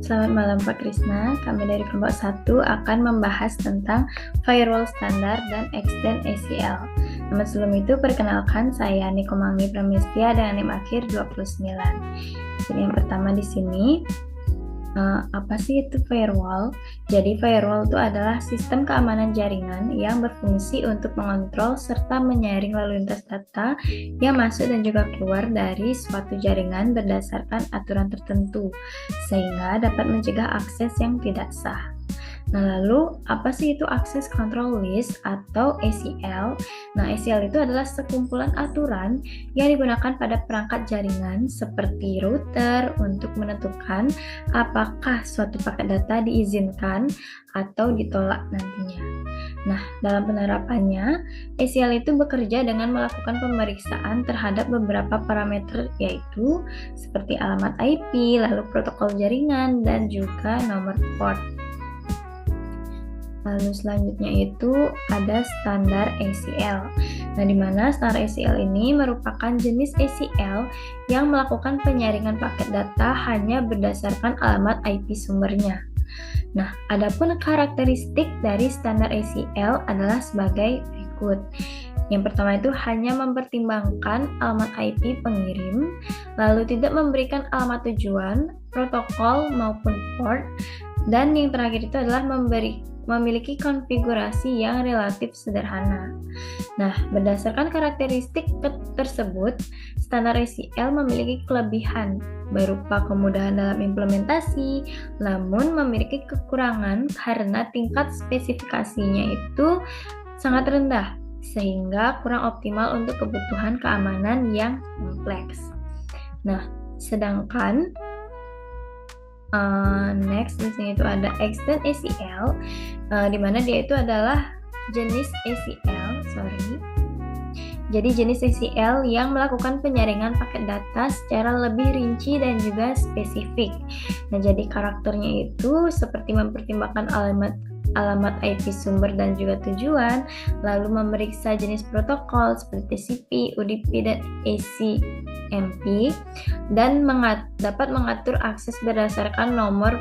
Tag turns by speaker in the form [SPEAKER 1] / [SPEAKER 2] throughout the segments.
[SPEAKER 1] Selamat malam Pak Krisna, kami dari kelompok 1 akan membahas tentang firewall standar dan extend ACL. Namun sebelum itu perkenalkan saya Niko Manggi Pramestia dengan NIM akhir 29. Jadi yang pertama di sini, apa sih itu firewall? Jadi firewall itu adalah sistem keamanan jaringan yang berfungsi untuk mengontrol serta menyaring lalu lintas data yang masuk dan juga keluar dari suatu jaringan berdasarkan aturan tertentu, sehingga dapat mencegah akses yang tidak sah. Nah, lalu apa sih itu Access Control List atau ACL? Nah, ACL itu adalah sekumpulan aturan yang digunakan pada perangkat jaringan seperti router untuk menentukan apakah suatu paket data diizinkan atau ditolak nantinya. Nah, dalam penerapannya, ACL itu bekerja dengan melakukan pemeriksaan terhadap beberapa parameter yaitu seperti alamat IP, lalu protokol jaringan, dan juga nomor port. Lalu selanjutnya itu ada standar ACL. Nah, di mana standar ACL ini merupakan jenis ACL yang melakukan penyaringan paket data hanya berdasarkan alamat IP sumbernya. Nah, adapun karakteristik dari standar ACL adalah sebagai berikut. Yang pertama itu hanya mempertimbangkan alamat IP pengirim, lalu tidak memberikan alamat tujuan, protokol maupun port, dan yang terakhir itu adalah memiliki konfigurasi yang relatif sederhana. Nah, berdasarkan karakteristik tersebut, standar ACL memiliki kelebihan berupa kemudahan dalam implementasi, namun memiliki kekurangan karena tingkat spesifikasinya itu sangat rendah, sehingga kurang optimal untuk kebutuhan keamanan yang kompleks. Nah, sedangkan next di sini itu ada extend ACL, di mana dia itu adalah jenis ACL, Jadi jenis ACL yang melakukan penyaringan paket data secara lebih rinci dan juga spesifik. Nah, jadi karakternya itu seperti mempertimbangkan alamat IP sumber dan juga tujuan, lalu memeriksa jenis protokol seperti TCP, UDP, dan ACMP, dan dapat mengatur akses berdasarkan nomor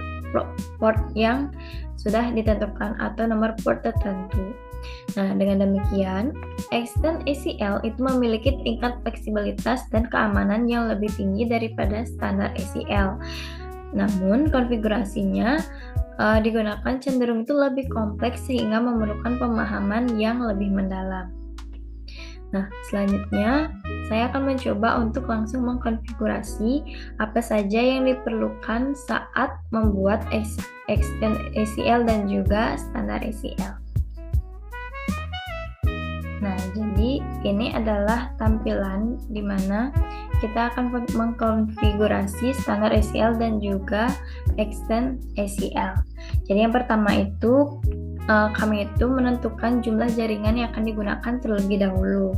[SPEAKER 1] port yang sudah ditentukan atau nomor port tertentu. Nah, dengan demikian, Extend ACL itu memiliki tingkat fleksibilitas dan keamanan yang lebih tinggi daripada standar ACL. Namun, konfigurasinya digunakan cenderung itu lebih kompleks sehingga memerlukan pemahaman yang lebih mendalam. Nah, selanjutnya saya akan mencoba untuk langsung mengkonfigurasi apa saja yang diperlukan saat membuat extend ACL dan juga standar ACL. Nah, jadi ini adalah tampilan di mana kita akan mengkonfigurasi standar ACL dan juga extend ACL. Jadi yang pertama itu kami itu menentukan jumlah jaringan yang akan digunakan terlebih dahulu.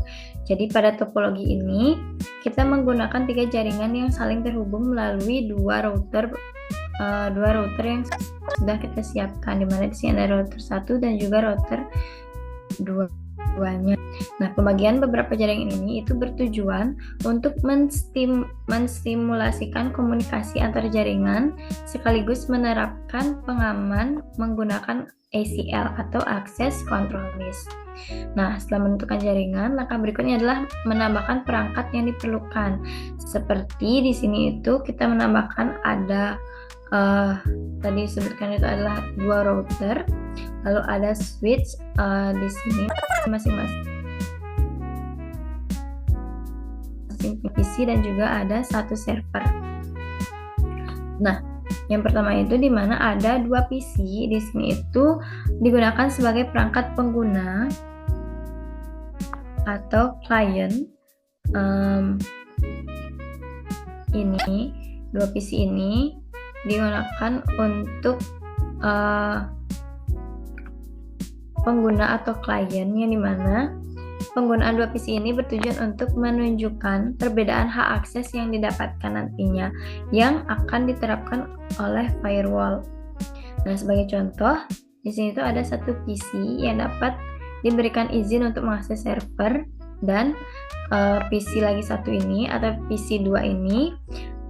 [SPEAKER 1] Jadi pada topologi ini kita menggunakan 3 jaringan yang saling terhubung melalui dua router yang sudah kita siapkan, di mana di sini ada router 1 dan juga router 2-nya. Nah, pembagian beberapa jaringan ini itu bertujuan untuk menstimulasikan komunikasi antar jaringan sekaligus menerapkan pengaman menggunakan ACL atau Access Control List. Nah, setelah menentukan jaringan, langkah berikutnya adalah menambahkan perangkat yang diperlukan. Seperti di sini itu kita menambahkan ada tadi disebutkan itu adalah 2 router, lalu ada switch di sini masing-masing PC dan juga ada 1 server. Nah, yang pertama itu di mana ada 2 PC di sini itu digunakan sebagai perangkat pengguna atau klien. Ini 2 PC ini digunakan untuk pengguna atau klien, yang dimana penggunaan 2 PC ini bertujuan untuk menunjukkan perbedaan hak akses yang didapatkan nantinya yang akan diterapkan oleh firewall. Nah, sebagai contoh, di sini tuh ada 1 PC yang dapat diberikan izin untuk mengakses server, dan PC lagi 1 ini atau PC 2 ini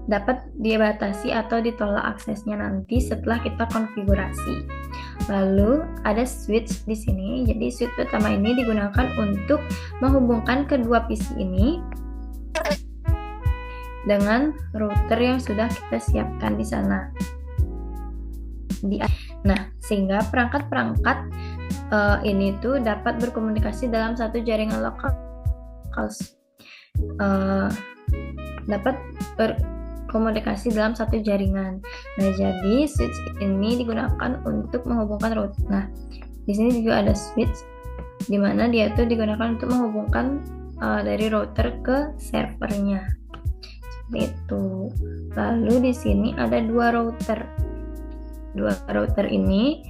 [SPEAKER 1] dapat dibatasi atau ditolak aksesnya nanti setelah kita konfigurasi. Lalu ada switch di sini. Jadi switch pertama ini digunakan untuk menghubungkan kedua PC ini dengan router yang sudah kita siapkan di sana. Nah, sehingga perangkat-perangkat ini tuh dapat berkomunikasi dalam satu jaringan lokal, dapat berkomunikasi dalam satu jaringan. Nah, jadi switch ini digunakan untuk menghubungkan router. Nah, di sini juga ada switch di mana dia tuh digunakan untuk menghubungkan dari router ke servernya. Seperti itu. Lalu di sini ada dua router. Dua router ini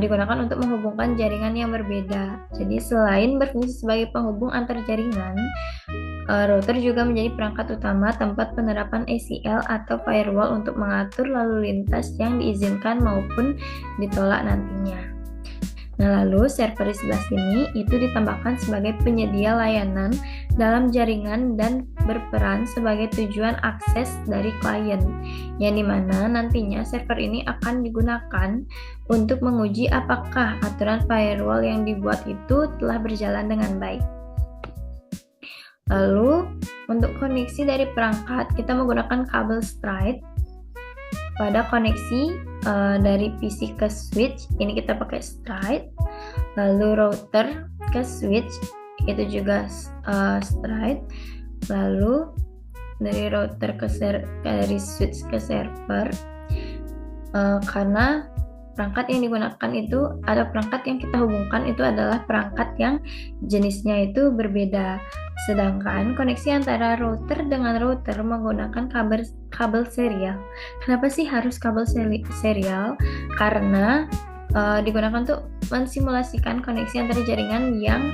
[SPEAKER 1] digunakan untuk menghubungkan jaringan yang berbeda. Jadi selain berfungsi sebagai penghubung antar jaringan, router juga menjadi perangkat utama tempat penerapan ACL atau firewall untuk mengatur lalu lintas yang diizinkan maupun ditolak nantinya. Nah, lalu server di sebelah sini itu ditambahkan sebagai penyedia layanan dalam jaringan dan berperan sebagai tujuan akses dari klien, yang dimana nantinya server ini akan digunakan untuk menguji apakah aturan firewall yang dibuat itu telah berjalan dengan baik. Lalu, untuk koneksi dari perangkat, kita menggunakan kabel straight pada koneksi dari PC ke switch, ini kita pakai straight. Lalu router ke switch, itu juga straight. Lalu dari router dari switch ke server, karena perangkat yang digunakan itu, ada perangkat yang kita hubungkan itu adalah perangkat yang jenisnya itu berbeda. Sedangkan koneksi antara router dengan router menggunakan kabel serial. Kenapa sih harus kabel serial? Karena digunakan untuk mensimulasikan koneksi antara jaringan yang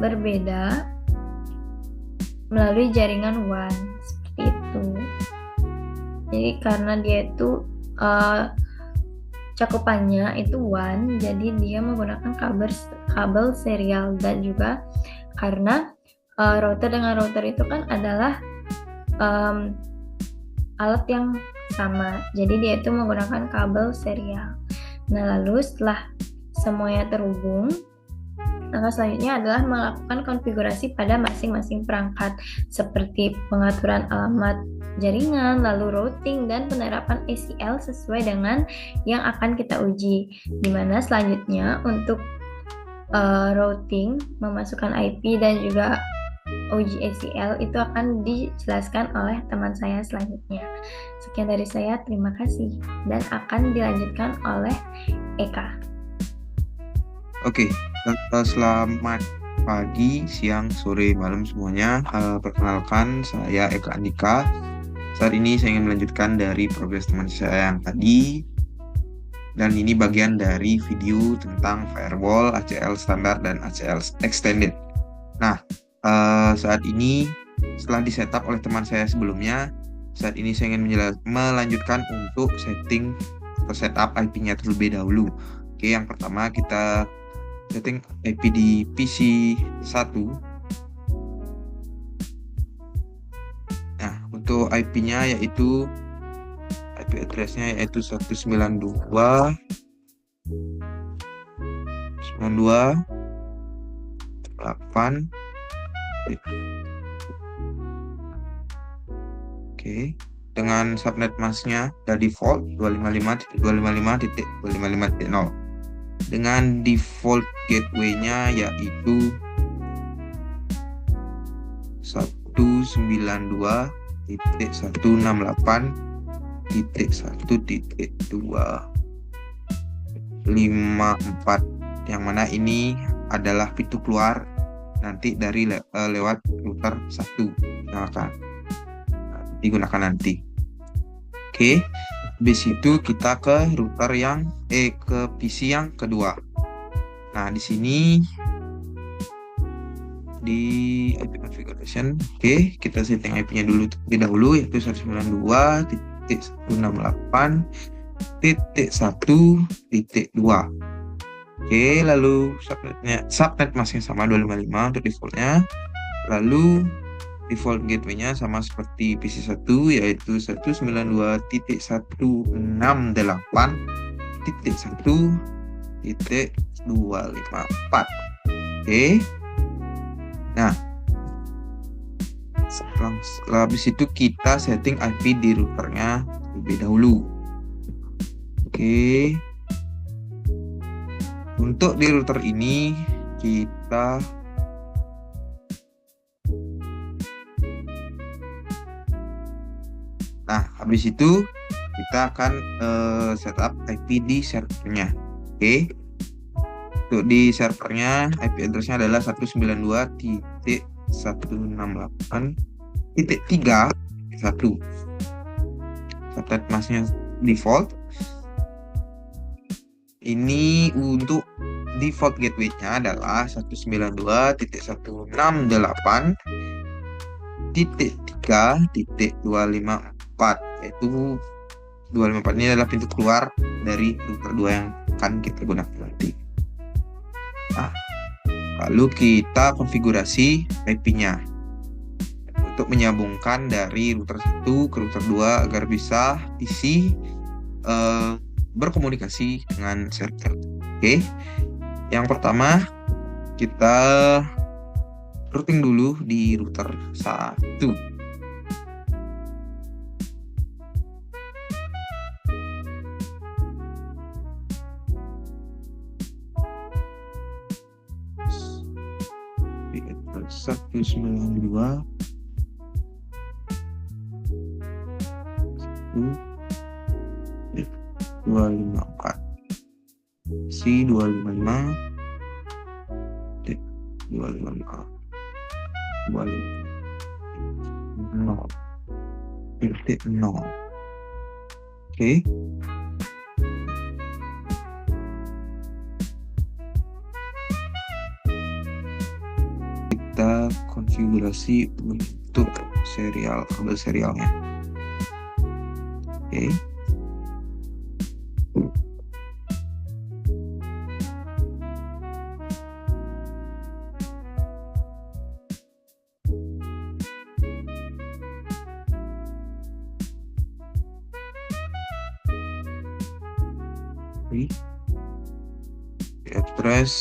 [SPEAKER 1] berbeda melalui jaringan WAN, seperti itu. Jadi karena dia itu cakupannya itu WAN, jadi dia menggunakan kabel serial. Dan juga karena router dengan router itu kan adalah alat yang sama, jadi dia itu menggunakan kabel serial. Nah, lalu setelah semuanya terhubung, langkah selanjutnya adalah melakukan konfigurasi pada masing-masing perangkat, seperti pengaturan alamat jaringan, lalu routing, dan penerapan ACL sesuai dengan yang akan kita uji. Dimana selanjutnya untuk routing, memasukkan IP, dan juga uji ACL itu akan dijelaskan oleh teman saya selanjutnya. Sekian dari saya, terima kasih, dan akan dilanjutkan oleh Eka.
[SPEAKER 2] Oke, selamat pagi, siang, sore, malam semuanya. Perkenalkan, saya Eka Andika. Saat ini saya ingin melanjutkan dari progres teman saya yang tadi. Dan ini bagian dari video tentang firewall, ACL standar, dan ACL extended. Nah, saat ini setelah di-setup oleh teman saya sebelumnya, saat ini saya ingin melanjutkan untuk setting atau setup IP-nya terlebih dahulu. Oke, yang pertama kita setting IP di PC 1. Nah, untuk IP-nya yaitu IP address-nya yaitu 192.168. Oke, dengan subnet masknya dari default 255.255.255.0. Dengan default gateway-nya yaitu 192.168.254, yang mana ini adalah pintu keluar nanti dari lewat router 1 yang akan digunakan nanti. Oke, habis itu kita ke router ke PC yang kedua. Nah, di sini di IP configuration, oke, kita setting IP-nya terlebih dahulu yaitu 192.168.1.2. Oke, lalu subnet masknya sama 255 untuk defaultnya. Lalu default gateway-nya sama seperti PC1 yaitu 192.168.1.254. Oke. Nah, setelah habis itu kita setting IP di routernya lebih dahulu. Oke. Untuk di router ini kita habis itu kita akan setup IP di servernya. Oke. Untuk di servernya IP address-nya adalah 192.168.3.1. Subnet masknya default. Ini untuk default gateway-nya adalah 192.168.3.254, yaitu 254 ini adalah pintu keluar dari router 2 yang akan kita gunakan nanti. Nah, lalu kita konfigurasi IP-nya untuk menyambungkan dari router 1 ke router 2 agar bisa PC berkomunikasi dengan server. Oke. Yang pertama kita routing dulu di router 1. Di address 192 254 C 255 255 255 Oke. Kita konfigurasi untuk kabel serialnya. Oke. Address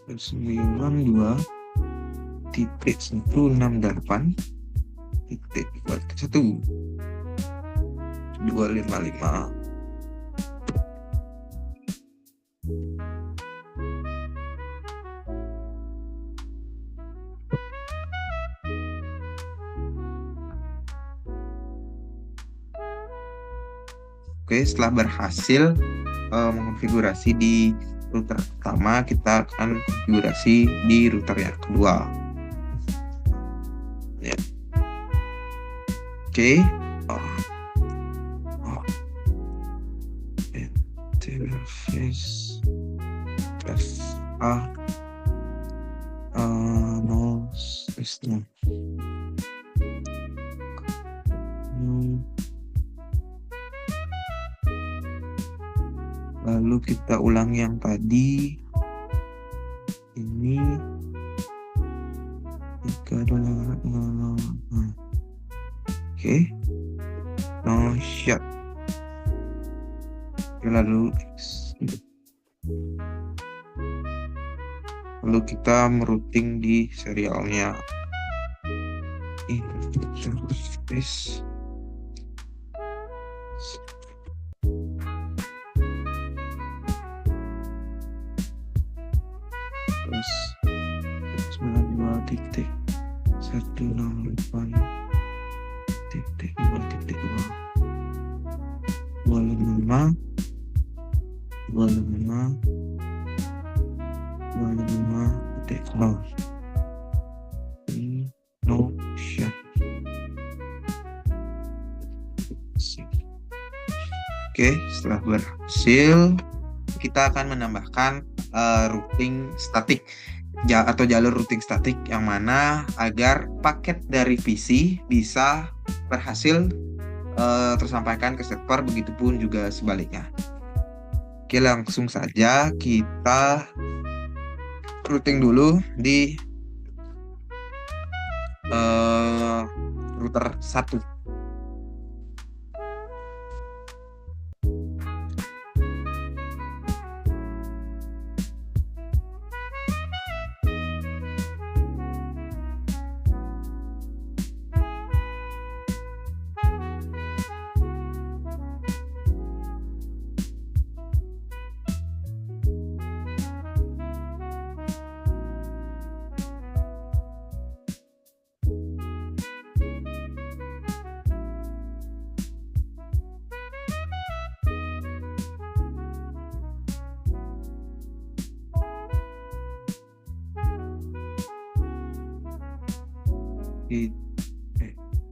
[SPEAKER 2] 92.168.1.255. Oke, setelah berhasil mengonfigurasi di router pertama, kita akan konfigurasi di router yang kedua. Ya. Oke. Interface FA no space-nya. Lalu kita ulang yang tadi. Ini adalah oke. No shot. Lalu kita merouting di serialnya. Interface terus 92.168.255 no shot. Oke, setelah berhasil kita akan menambahkan routing statik atau jalur routing statik yang mana agar paket dari PC bisa berhasil tersampaikan ke server, begitupun juga sebaliknya. Oke, langsung saja kita routing dulu di router 1.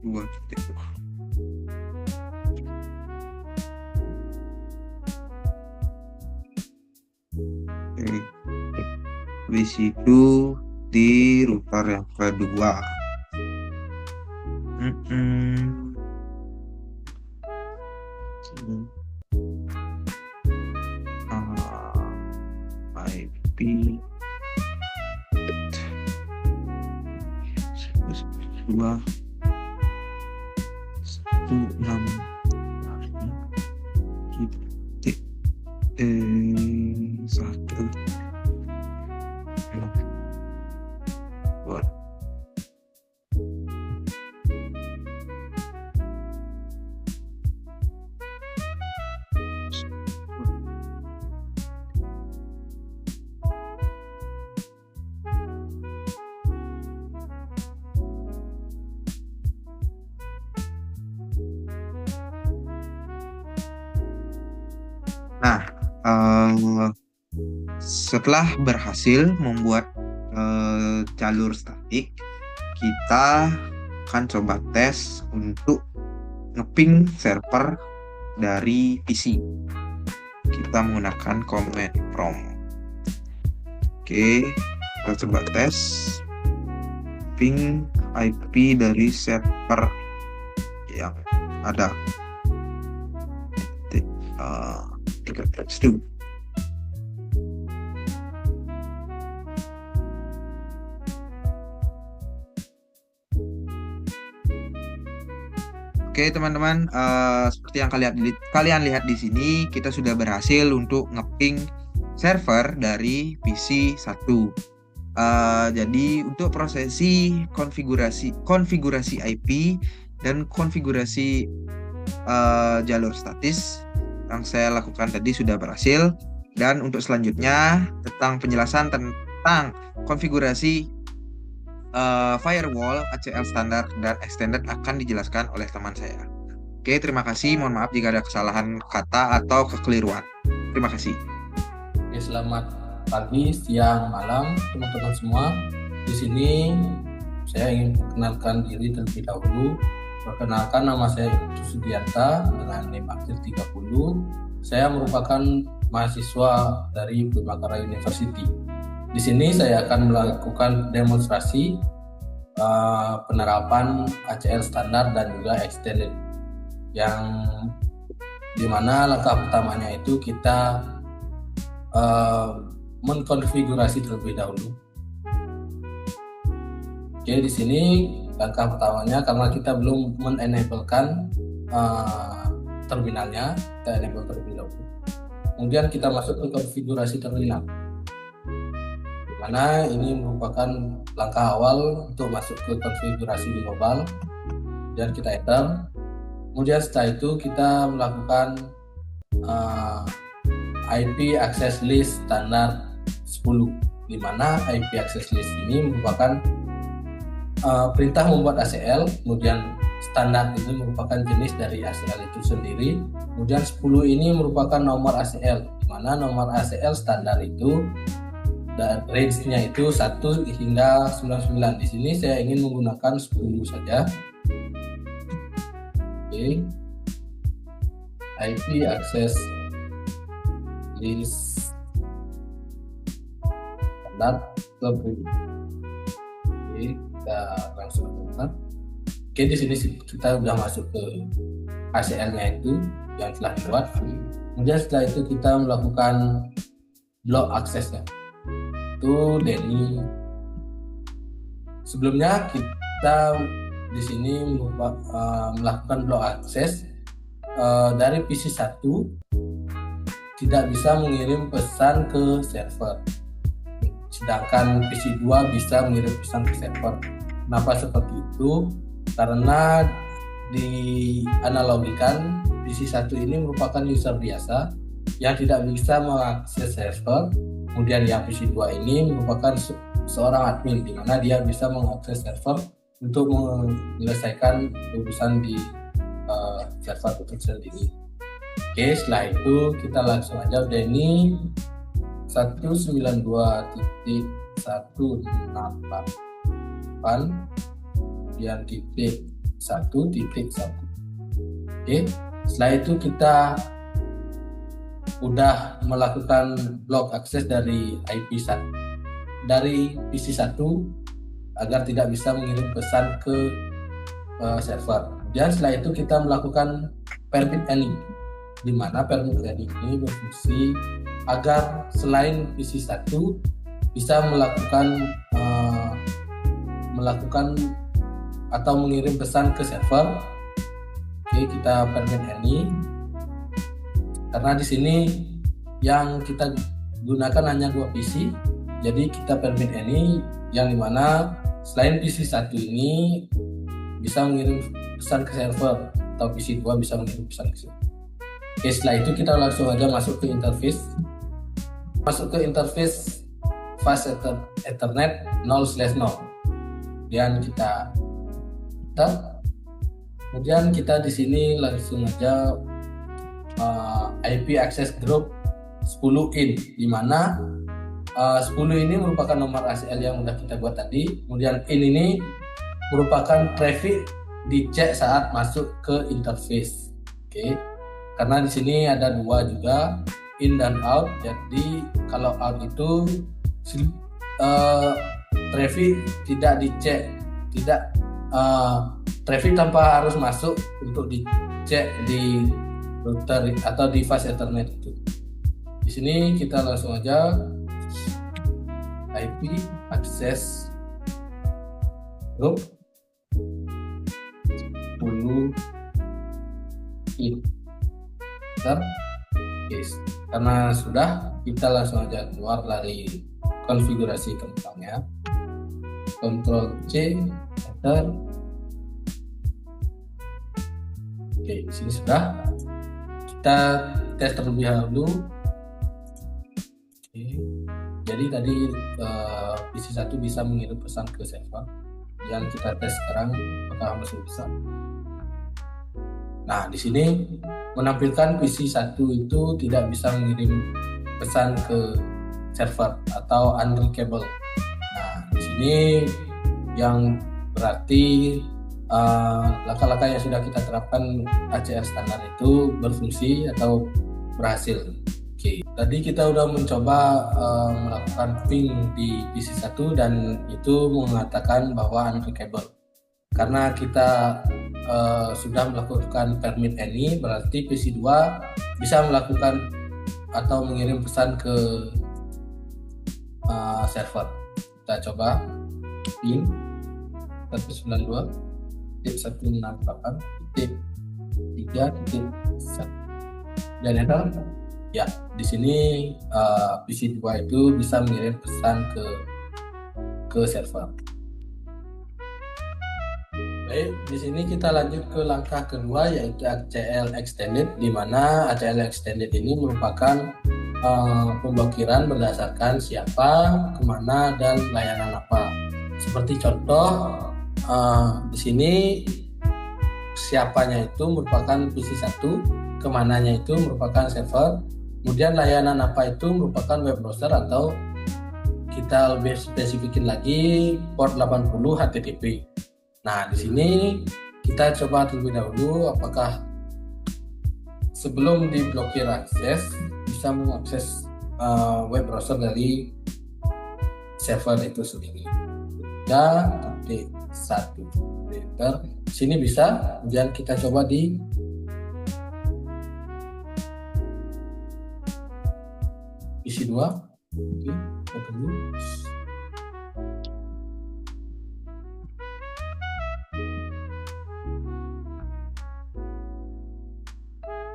[SPEAKER 2] Dua titik. Habis itu di router yang kedua. IP 2 1 6 titik 1 Nah, setelah berhasil membuat jalur statik, kita akan coba tes untuk ngeping server dari PC. Kita menggunakan command prompt. Oke, kita coba tes ping IP dari server yang ada. 3.2. Oke teman-teman, seperti yang kalian lihat di sini, kita sudah berhasil untuk ngeping server dari PC 1. Jadi untuk prosesi konfigurasi IP dan konfigurasi jalur statis yang saya lakukan tadi sudah berhasil. Dan untuk selanjutnya tentang penjelasan tentang konfigurasi firewall, ACL standar dan extended akan dijelaskan oleh teman saya. Oke, terima kasih. Mohon maaf jika ada kesalahan kata atau kekeliruan. Terima kasih.
[SPEAKER 3] Oke, selamat pagi, siang, malam teman-teman semua. Di sini saya ingin perkenalkan diri terlebih dahulu. Perkenalkan, nama saya Ibtu Sudiarta dengan NIM aktif 30. Saya merupakan mahasiswa dari Bhimakara University. Di sini saya akan melakukan demonstrasi penerapan ACL standar dan juga extended, yang dimana langkah pertamanya itu kita mengkonfigurasi terlebih dahulu. Oke, di sini langkah pertamanya karena kita belum men-enablekan terminalnya, kita enable terlebih dahulu. Kemudian kita masuk ke konfigurasi terminal, karena ini merupakan langkah awal untuk masuk ke konfigurasi global. Dan kita enter. Kemudian setelah itu kita melakukan IP access list standar 10, di mana IP access list ini merupakan perintah membuat ACL. Kemudian standar ini merupakan jenis dari ACL itu sendiri. Kemudian 10 ini merupakan nomor ACL, di mana nomor ACL standar itu dan range-nya itu 1 hingga 99. Di sini saya ingin menggunakan 10 saja. Oke. IP access list standar lebih. Oke, kita langsung buka. Oke, di sini kita sudah masuk ke ACL-nya itu yang telah dibuat. Kemudian setelah itu kita melakukan block access-nya. Itu dari sebelumnya kita di sini melakukan block akses dari PC1 tidak bisa mengirim pesan ke server, sedangkan PC2 bisa mengirim pesan ke server. Kenapa seperti itu? Karena dianalogikan PC1 ini merupakan user biasa yang tidak bisa mengakses server, kemudian yang PC2 ini merupakan seorang admin di mana dia bisa mengakses server untuk menyelesaikan urusan di server itu sendiri. Oke, setelah itu kita langsung aja. Udah ini 192.168 kemudian titik 1.1. Oke, setelah itu kita udah melakukan block akses dari IP1 dari PC1 agar tidak bisa mengirim pesan ke server. Dan setelah itu kita melakukan permit any, di mana permit any ini berfungsi agar selain PC1 bisa melakukan atau mengirim pesan ke server. Oke, kita permit any karena di sini yang kita gunakan hanya 2 PC, jadi kita permit any yang dimana selain PC1 ini bisa mengirim pesan ke server atau PC2 bisa mengirim pesan ke server. Oke, setelah itu kita langsung aja masuk ke interface. Masuk ke interface fast Ethernet 0/0. Dan kita kemudian kita di sini langsung aja IP access group 10 in, di mana 10 ini merupakan nomor ACL yang sudah kita buat tadi. Kemudian in ini merupakan traffic dicek saat masuk ke interface. Oke. Karena di sini ada 2 juga, in dan out. Jadi kalau out itu traffic tidak dicek, traffic tanpa harus masuk untuk dicek di router atau di fast Ethernet itu. Di sini kita langsung aja IP access group 10 in. Yes. Karena sudah, kita langsung aja keluar dari konfigurasi kentangnya. Ctrl C, enter. Oke, di sini sudah. Kita tes terlebih dahulu. Oke. Jadi tadi PC1 bisa mengirim pesan ke server. Yang kita tes sekarang apakah masih bisa. Nah, di sini menampilkan PC1 itu tidak bisa mengirim pesan ke server atau unreachable. Nah, di sini yang berarti langkah-langkah yang sudah kita terapkan ACL standar itu berfungsi atau berhasil. Oke, tadi kita udah mencoba melakukan ping di PC1 dan itu mengatakan bahwa unreachable. Karena kita sudah melakukan permit any, berarti PC2 bisa melakukan atau mengirim pesan ke server. Kita coba ping 192.168.3.1 dan enter. Ya, di sini PC2 itu bisa mengirim pesan ke server. Baik, di sini kita lanjut ke langkah kedua, yaitu ACL extended, di mana ACL extended ini merupakan pemblokiran berdasarkan siapa, kemana, dan layanan apa. Seperti contoh di sini siapanya itu merupakan PC1, kemananya itu merupakan server, kemudian layanan apa itu merupakan web browser atau kita lebih spesifikin lagi port 80 HTTP. Nah, di sini kita coba terlebih dahulu apakah sebelum diblokir akses bisa mengakses web browser dari server itu sendiri. 3.1 enter. Sini bisa, kemudian kita coba di PC2. Oke, kita tunggu.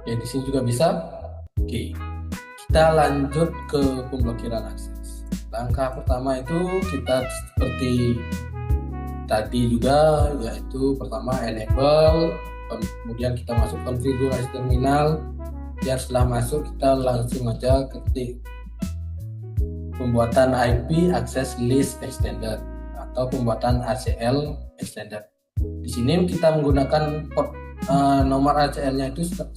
[SPEAKER 3] Oke, di sini juga bisa. Oke, kita lanjut ke pemblokiran akses. Langkah pertama itu kita seperti tadi juga, yaitu pertama enable, kemudian kita masuk konfigurasi terminal. Dan setelah masuk kita langsung aja ketik pembuatan IP Access List Extender atau pembuatan ACL Extender. Di sini kita menggunakan port nomor ACL-nya itu 100.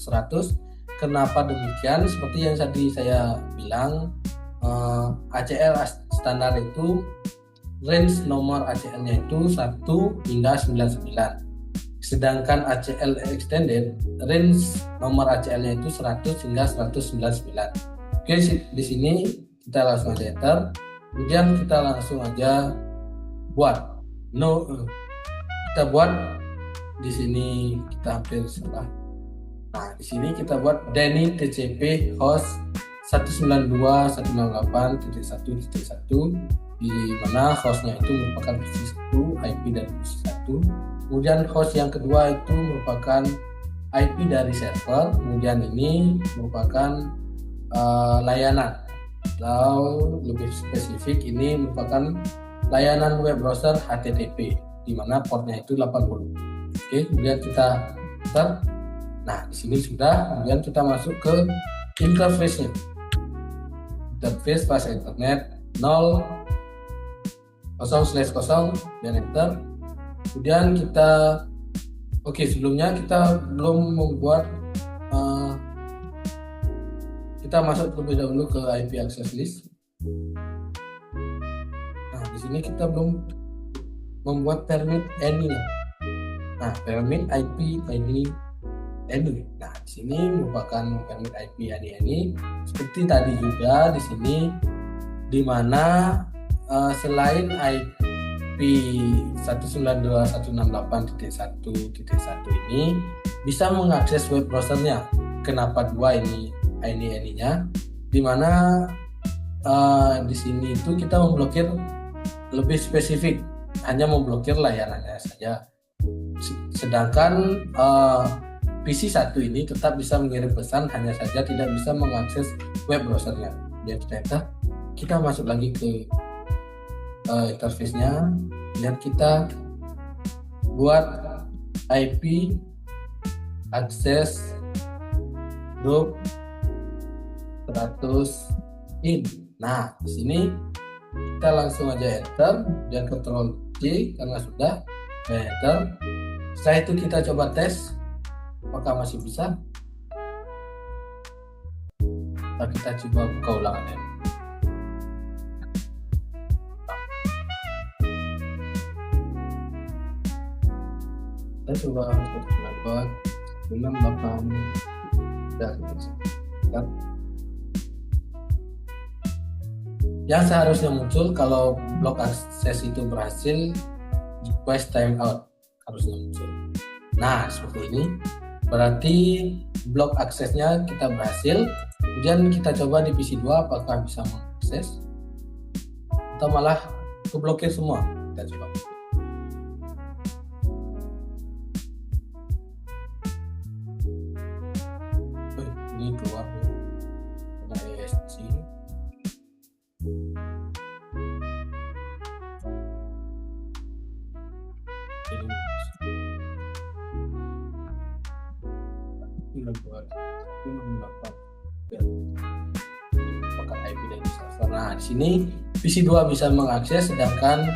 [SPEAKER 3] Kenapa demikian? Seperti yang tadi saya bilang, ACL standar itu range nomor ACL-nya itu 1 hingga 99. Sedangkan ACL extended range nomor ACL-nya itu 100 hingga 199. Oke, di sini kita langsung aja enter. Kemudian kita langsung aja buat kita buat di sini kita hampir salah. Nah, di sini kita buat Denny TCP host 192.168.1.1 di mana hostnya itu merupakan versi 1, IP dari versi 1. Kemudian host yang kedua itu merupakan IP dari server. Kemudian ini merupakan layanan, atau lebih spesifik ini merupakan layanan web browser HTTP di mana portnya itu 80. Oke, kemudian kita enter. Nah, di sini sudah. Kemudian kita masuk ke interface-nya. Interface bahasa internet 0/0 dan enter. Kemudian kita sebelumnya kita belum membuat kita masuk terlebih dahulu ke IP access list. Nah, di sini kita belum membuat permit any. Nah, permit IP ID any. Nah, di sini merupakan permit IP ID any seperti tadi juga di sini, di mana selain IP 192.168.1.1 ini bisa mengakses web browsernya. Kenapa dua ini nya? Dimana di sini itu kita memblokir lebih spesifik, hanya memblokir layanannya saja. Sedangkan PC 1 ini tetap bisa mengirim pesan, hanya saja tidak bisa mengakses web browsernya. Jadi kita masuk lagi ke interface-nya dan kita buat IP access group 100 in. Nah, di sini kita langsung aja enter dan Ctrl C karena sudah enter. Setelah itu kita coba tes apakah masih bisa. Kita coba buka ulangannya. Kita coba buat 68 dan yang seharusnya muncul kalau blok akses itu berhasil, request timeout harusnya muncul. Nah, seperti ini berarti blok aksesnya kita berhasil. Kemudian kita coba di PC 2 apakah bisa mengakses atau malah keblokir semua. Kita coba. Ini keluar dari ESC. Nah, di sini PC 2 bisa mengakses, sedangkan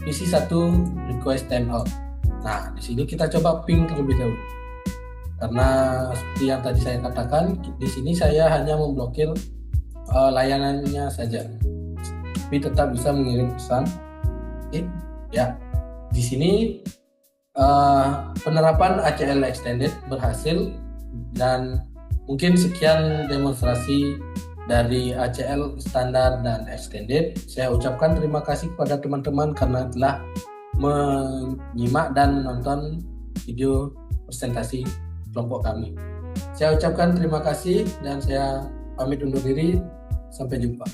[SPEAKER 3] PC 1 request timeout. Nah, di sini kita coba ping terlebih dahulu. Karena seperti yang tadi saya katakan, di sini saya hanya memblokir layanannya saja, tapi tetap bisa mengirim pesan. Oke, ya. Di sini penerapan ACL extended berhasil, dan mungkin sekian demonstrasi dari ACL standar dan extended. Saya ucapkan terima kasih kepada teman-teman karena telah menyimak dan menonton video presentasi kelompok kami. Saya ucapkan terima kasih dan saya pamit undur diri. Sampai jumpa.